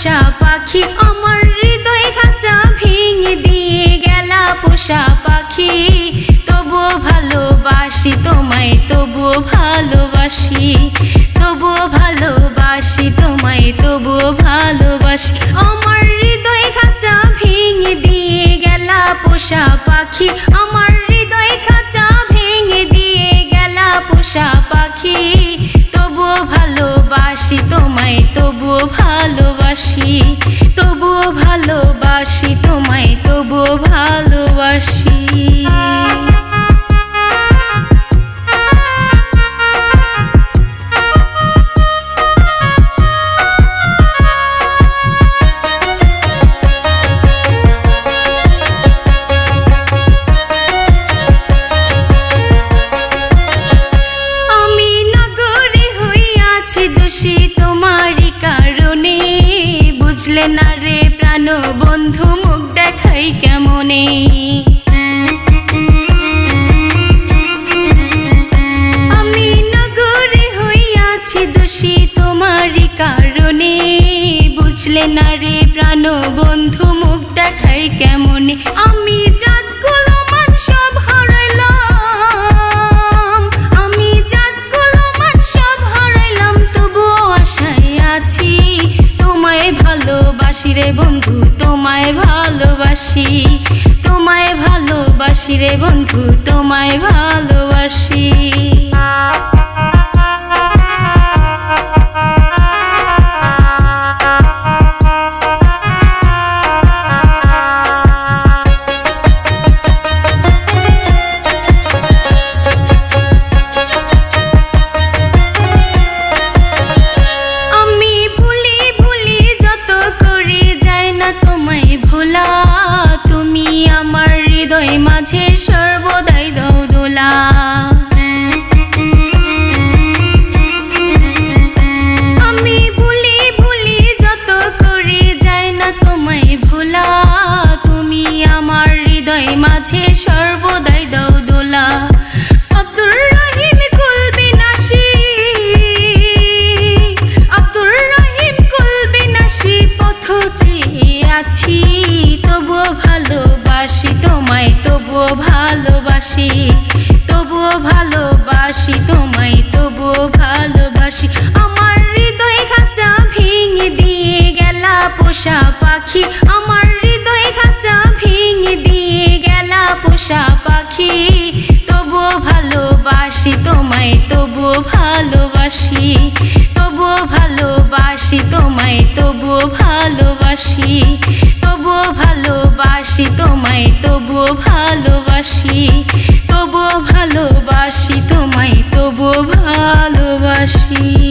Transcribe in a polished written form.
পোষা পাখি আমার হৃদয় খাঁচা ভেঙে দিয়ে গেলা পোষা পাখি তবুও ভালোবাসি তোমায় তবুও ভালোবাসি তবুও ভালোবাসি তোমায় তবুও ভালোবাসি আমার হৃদয় খাঁচা ভেঙে দিয়ে গেলা পোষা পাখি আমার হৃদয় খাঁচা ভেঙে দিয়ে গেলা পোষা পাখি তবুও ভালোবাসি তোমায় তবুও ভালোবাসি তবুও ভালোবাসি তোমায় তবুও ভালোবাসি তোমারই কারণে বুঝলে না রে প্রাণ বন্ধু মুখ দেখাই কেমনে আমি নগরে হইয়াছি দোষী তোমারই কারণে বুঝলে না রে প্রাণ বন্ধু মুখ দেখাই কেমনে আমি জাতগুলো মান সব হারাইলাম আমি জাতগুলো মান সব হারাইলাম তবুও আশায় আছি তোমায় ভালোবাসি রে বন্ধু তোমায় ভালোবাসি তোমায় ভালোবাসি রে বন্ধু তোমায় ভালোবাসি তুমি আমার হৃদয় মাঝে সর্বদাই দাও দোলা আমি ভুলি ভুলি যত করে যাই না তোমায় ভোলা তুমি আমার হৃদয় মাঝে সর্বদাই দাও দোলা আব্দুর রহিম কুলবিনাশী আব্দুর রহিম কুলবিনাশী পথ চেয়ে আছি তবুও ভালোবাসি তোমায় তবুও ভালোবাসি তবুও ভালোবাসি তোমায় তবুও ভালোবাসি আমার হৃদয় খাঁচা ভেঙে দিয়ে গেলা পোষা পাখি আমার হৃদয় খাঁচা ভেঙে দিয়ে গেলা পোষা পাখি তবুও ভালোবাসি তোমায় তবুও ভালোবাসি তবুও ভালোবাসি তোমায় তবুও ভালোবাসি তবুও ভালোবাসি তোমায় তবুও ভালোবাসি তবুও ভালোবাসি তোমায় তবুও ভালোবাসি।